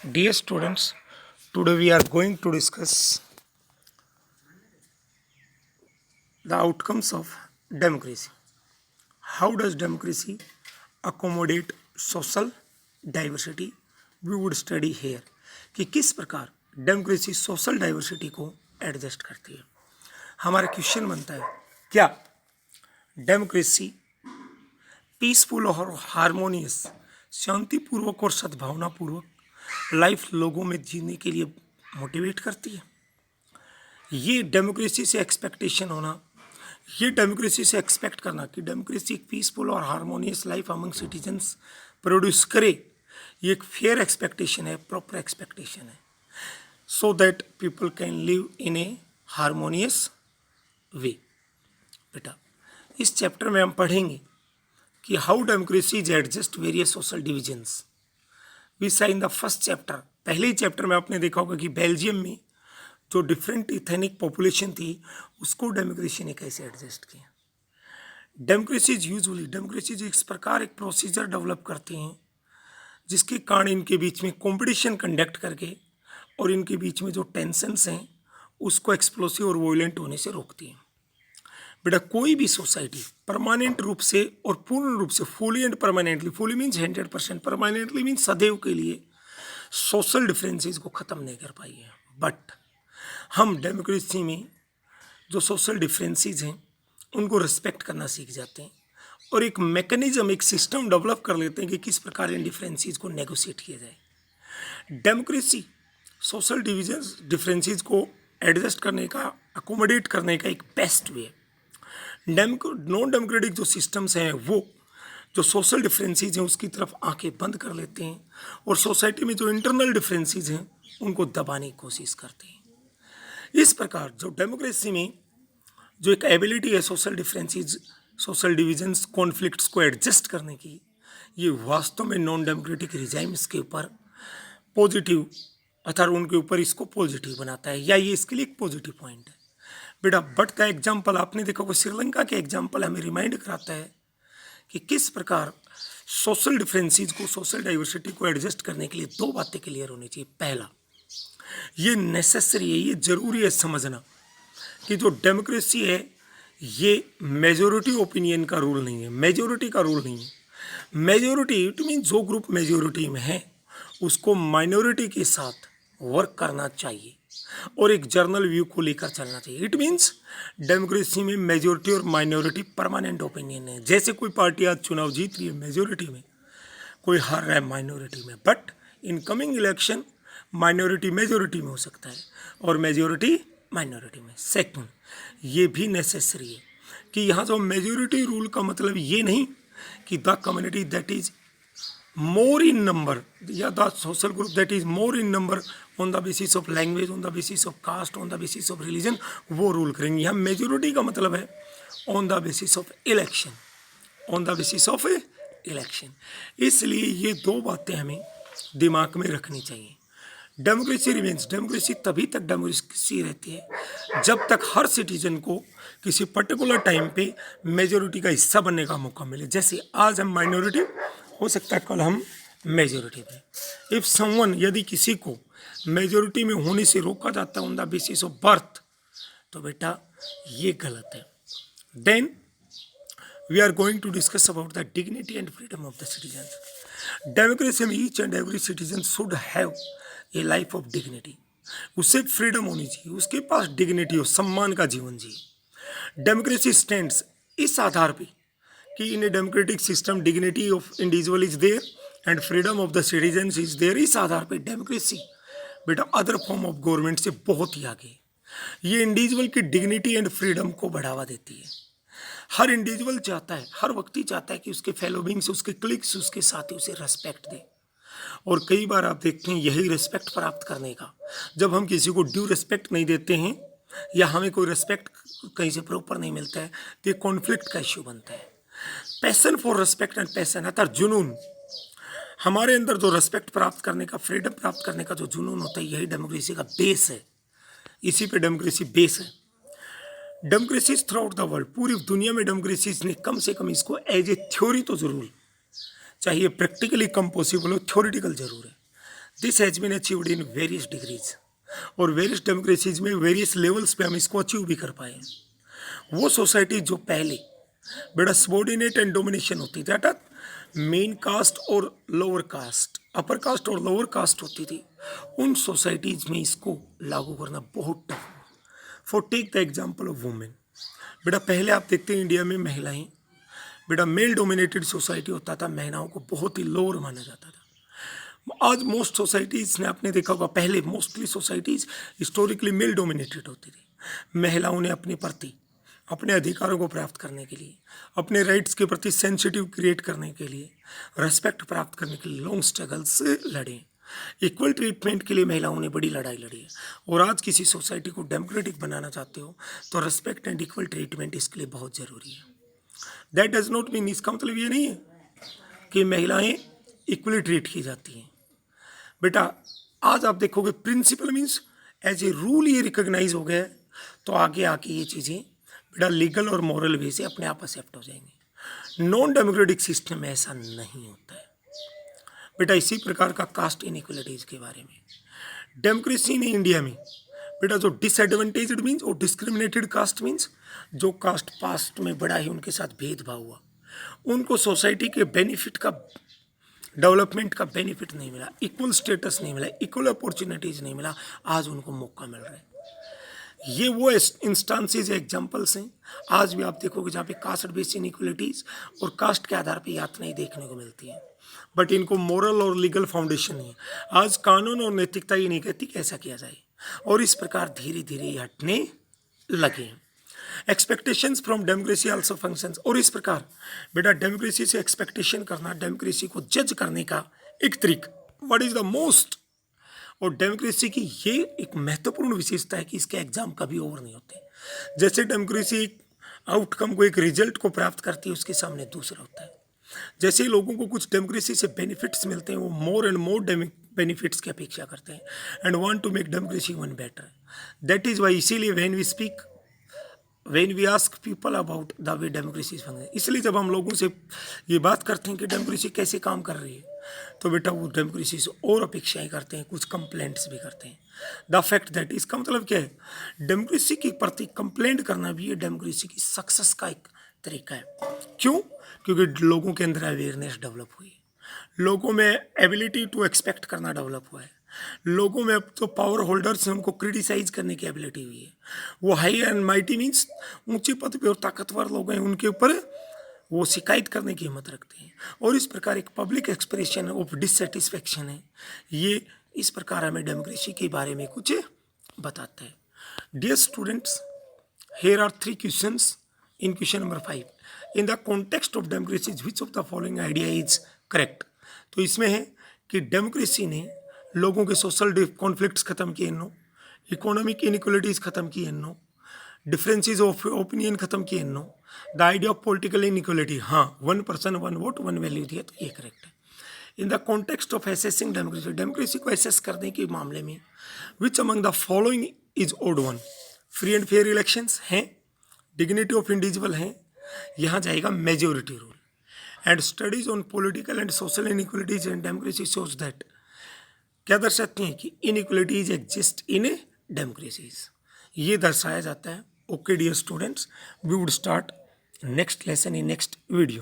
Dear students, today we are going to discuss the outcomes of democracy. How does democracy accommodate social diversity? We would study here कि किस प्रकार democracy social diversity को adjust करती है. हमारा question बनता है, क्या डेमोक्रेसी पीसफुल और हारमोनियस, शांतिपूर्वक और सद्भावनापूर्वक लाइफ लोगों में जीने के लिए मोटिवेट करती है? ये डेमोक्रेसी से एक्सपेक्टेशन होना, ये डेमोक्रेसी से एक्सपेक्ट करना कि डेमोक्रेसी एक पीसफुल और harmonious life among citizens produce करे, ये एक फेयर एक्सपेक्टेशन है, प्रॉपर एक्सपेक्टेशन है, so that people can live in a harmonious way. बेटा, इस चैप्टर में हम पढ़ेंगे कि how democracy is adjust various social divisions. We saw in the first chapter, पहले ही चैप्टर में आपने देखा होगा कि बेल्जियम में जो डिफरेंट इथेनिक पॉपुलेशन थी उसको डेमोक्रेसी ने कैसे एडजस्ट किया. डेमोक्रेसी इस प्रकार एक प्रोसीजर डेवलप करते हैं जिसके कारण इनके बीच में कंपटीशन कंडक्ट करके और इनके बीच में जो टेंशन्स हैं उसको एक्सप्लोसिव और वोलेंट होने से रोकती हैं. बेटा, कोई भी सोसाइटी परमानेंट रूप से और पूर्ण रूप से fully and permanently, fully means 100%, permanently means सदैव के लिए सोशल डिफरेंसेस को ख़त्म नहीं कर पाई है. बट हम डेमोक्रेसी में जो सोशल डिफरेंसेस हैं उनको रिस्पेक्ट करना सीख जाते हैं और एक मैकेनिज्म, एक सिस्टम डेवलप कर लेते हैं कि किस प्रकार इन डिफरेंसेस को नेगोशिएट किया जाए. डेमोक्रेसी सोशल डिफरेंसेस को एडजस्ट करने का, अकोमोडेट करने का एक बेस्ट वे है. नॉन डेमोक्रेटिक जो सिस्टम्स हैं वो जो सोशल डिफरेंसेस हैं उसकी तरफ आंखें बंद कर लेते हैं और सोसाइटी में जो इंटरनल डिफरेंसेस हैं उनको दबाने की कोशिश करते हैं. इस प्रकार जो डेमोक्रेसी में जो एक एबिलिटी है social differences, social divisions, conflicts को एडजस्ट करने की, ये वास्तव में नॉन डेमोक्रेटिक रिजाइम्स के ऊपर पॉजिटिव, अर्थात उनके ऊपर इसको पॉजिटिव बनाता है, या ये इसके लिए एक पॉजिटिव पॉइंट है. बेटा, बट का एग्जाम्पल आपने देखा होगा, श्रीलंका के एग्जाम्पल हमें रिमाइंड कराता है कि किस प्रकार सोशल डिफरेंसेस को, सोशल डाइवर्सिटी को एडजस्ट करने के लिए दो बातें क्लियर होनी चाहिए. पहला, ये नेसेसरी है, ये जरूरी है समझना कि जो डेमोक्रेसी है ये मेजोरिटी ओपिनियन का रूल नहीं है, मेजोरिटी का रूल नहीं है. मेजोरिटी इट मीन जो ग्रुप मेजोरिटी में है उसको माइनॉरिटी के साथ वर्क करना चाहिए और एक जर्नल व्यू को लेकर चलना चाहिए. इट मीन्स डेमोक्रेसी में मेजोरिटी और माइनॉरिटी परमानेंट ओपिनियन है. जैसे कोई पार्टी आज चुनाव जीत रही है मेजोरिटी में, कोई हार रहा है माइनॉरिटी में, but in coming election minority majority में हो सकता है और मेजोरिटी माइनॉरिटी में. सेकंड, ये भी नेसेसरी है कि यहाँ जो मेजोरिटी रूल का मतलब ये नहीं कि the community that is more in number या the social group that is more in number on the basis of language, on the basis of caste, on the basis of religion वो rule करेंगे. यहाँ majority का मतलब है on the basis of election, on the basis of election. इसलिए ये दो बातें हमें दिमाग में रखनी चाहिए. डेमोक्रेसी रिमेन्स, डेमोक्रेसी तभी तक डेमोक्रेसी रहती है जब तक हर सिटीजन को किसी पर्टिकुलर टाइम पे मेजोरिटी का हिस्सा बनने का मौका मिले. जैसे आज हम माइनॉरिटी, हो सकता है कल हम मेजोरिटी में. इफ समवन, यदि किसी को मेजोरिटी में होने से रोका जाता है on the basis of birth, तो बेटा ये गलत है. Then we are going to discuss about the dignity and freedom of the citizens. Democracy में each and every citizen should have a life of dignity. उसे फ्रीडम होनी चाहिए, उसके पास डिग्निटी हो, सम्मान का जीवन जिए. डेमोक्रेसी स्टैंड्स इस आधार पे कि in a democratic system dignity of individual is there and freedom of the citizens is there. इस आधार पे डेमोक्रेसी बेटा अदर फॉर्म ऑफ गवर्नमेंट से बहुत ही आगे. ये इंडिविजुअल की डिग्निटी एंड फ्रीडम को बढ़ावा देती है. हर इंडिविजुअल चाहता है, हर व्यक्ति चाहता है कि उसके फेलो बींग्स, उसके क्लिक्स, उसके साथी उसे रेस्पेक्ट दे. और कई बार आप देखते हैं यही रिस्पेक्ट प्राप्त करने का, जब हम किसी को ड्यू रिस्पेक्ट नहीं देते हैं या हमें कोई रिस्पेक्ट कहीं से प्रॉपर नहीं मिलता है तो ये कॉन्फ्लिक्ट का इश्यू बनता है. Passion for respect and passion, अर्थात जुनून, हमारे अंदर जो रिस्पेक्ट प्राप्त करने का, फ्रीडम प्राप्त करने का जो जुनून होता है, यही डेमोक्रेसी का बेस है. इसी पे डेमोक्रेसी बेस है. Democracy through out the world, पूरी दुनिया में डेमोक्रेसी ने कम से कम इसको एज ए थ्योरी तो जरूर, चाहिए प्रैक्टिकली कम पॉसिबल हो, थ्योरिटिकल जरूर है. This has been achieved in various degrees, और वेरियस डेमोक्रेसीज में वेरियस लेवल्स पे हम इसको अचीव भी कर पाए। वो सोसाइटी जो पहले बड़ा सबॉर्डिनेट एंड डोमिनेशन होती थी, अर्थात मेन कास्ट और लोअर कास्ट, अपर कास्ट और लोअर कास्ट होती थी, उन सोसाइटीज़ में इसको लागू करना बहुत टफ हुआ। For take the example of women, बेटा पहले आप देखते हैं इंडिया में महिलाएं, बेटा मेल डोमिनेटेड सोसाइटी होता था, महिलाओं को बहुत ही लोअर माना जाता था। आज मोस्ट सोसाइटीज़ ने आपने देखा होगा, पहले mostly societies historically male dominated होती थी। महिलाओं ने अपने प्रति, अपने अधिकारों को प्राप्त करने के लिए, अपने राइट्स के प्रति सेंसिटिव क्रिएट करने के लिए, रेस्पेक्ट प्राप्त करने के लिए लॉन्ग स्ट्रगल्स लड़े। इक्वल ट्रीटमेंट के लिए महिलाओं ने बड़ी लड़ाई लड़ी है। और आज किसी सोसाइटी को डेमोक्रेटिक बनाना चाहते हो तो रेस्पेक्ट एंड इक्वल ट्रीटमेंट इसके लिए बहुत ज़रूरी है। दैट डज नॉट मीन, इसका मतलब ये नहीं है कि महिलाएं इक्वली ट्रीट की जाती हैं। बेटा आज आप देखोगे principle means as a rule ये रिकॉग्नाइज हो गया है, तो आगे आके ये चीज़ें बेटा लीगल और मॉरल वे से अपने आप एक्सेप्ट हो जाएंगे। नॉन डेमोक्रेटिक सिस्टम में ऐसा नहीं होता है। बेटा इसी प्रकार का कास्ट इनइक्वलिटीज़ के बारे में, डेमोक्रेसी ने इंडिया में बेटा जो डिसएडवांटेज्ड मीन्स और डिस्क्रिमिनेटेड कास्ट मीन्स, जो कास्ट पास्ट में बड़ा ही उनके साथ भेदभाव हुआ, उनको सोसाइटी के बेनिफिट का, डेवलपमेंट का बेनिफिट नहीं मिला, इक्वल स्टेटस नहीं मिला, इक्वल अपॉर्चुनिटीज़ नहीं मिला, आज उनको मौका मिल रहा है। ये वो इंस्टांसेज एग्जाम्पल्स हैं आज भी आप देखोगे जहाँ पे कास्ट बेस्ड इनइक्वलिटीज़ और कास्ट के आधार पे यातनाएं देखने को मिलती हैं, बट इनको मोरल और लीगल फाउंडेशन नहीं है। आज कानून और नैतिकता ये नहीं कहती कि ऐसा किया जाए, और इस प्रकार धीरे धीरे ये हटने लगे। Expectations from democracy also functions, और इस प्रकार बेटा डेमोक्रेसी से एक्सपेक्टेशन करना, डेमोक्रेसी को जज करने का एक तरीका, व्हाट इज द मोस्ट, और डेमोक्रेसी की ये एक महत्वपूर्ण विशेषता है कि इसके एग्जाम कभी ओवर नहीं होते। जैसे डेमोक्रेसी एक आउटकम को, एक रिजल्ट को प्राप्त करती है, उसके सामने दूसरा होता है। जैसे लोगों को कुछ डेमोक्रेसी से बेनिफिट्स मिलते हैं, वो मोर एंड मोर बेनिफिट्स की अपेक्षा करते हैं and want to make democracy one better. That is why, इसीलिए when we ask people about the way democracy function, इसलिए जब हम लोगों से ये बात करते हैं कि डेमोक्रेसी कैसे काम कर रही है, तो बेटा वो डेमोक्रेसी से और अपेक्षाएं करते हैं, कुछ कंप्लेंट्स भी करते हैं। द फैक्ट दैट, इसका मतलब क्या है, डेमोक्रेसी के प्रति कंप्लेंट करना भी ये डेमोक्रेसी की सक्सेस का एक तरीका है। क्यों? क्योंकि लोगों के अंदर अवेयरनेस डेवलप हुई, लोगों में एबिलिटी टू एक्सपेक्ट करना डेवलप हुआ है, लोगों में जो पावर होल्डर्स हैं उनको क्रिटिसाइज करने की एबिलिटी हुई है। वो हाई एंड माइटी मीन्स ऊंचे पद पे और ताकतवर लोग हैं, उनके ऊपर वो शिकायत करने की हिम्मत रखते हैं, और इस प्रकार एक पब्लिक एक्सप्रेशन ऑफ डिससेटिस्फेक्शन है। ये इस प्रकार हमें डेमोक्रेसी के बारे में कुछ बताता है। Dear students, here are 3 questions in question number 5. In the context of democracy, which of the following idea is correct? तो इसमें है कि डेमोक्रेसी ने लोगों के सोशल कॉन्फ्लिक्ट्स खत्म किए, नो, इकोनॉमिक इनइक्वलिटीज़ खत्म किए, नो, डिफरेंसेस ऑफ ओपिनियन खत्म किए, no, the idea of political inequality, हाँ, 1 पर्सन 1 वोट 1 वैल्यू दिया, तो ये करेक्ट है। In the context of assessing democracy, democracy को एसेस करने के मामले में, which among the following is odd one, free and fair elections हैं, डिग्निटी ऑफ इंडिविजुअल हैं, यहाँ जाएगा majority rule, and studies on political and social inequalities and democracy shows that, क्या दर्शाती हैं कि इनइक्वलिटीज एग्जिस्ट इन डेमोक्रेसीज, ये दर्शाया जाता है। Okay dear students, we would start next lesson in next video.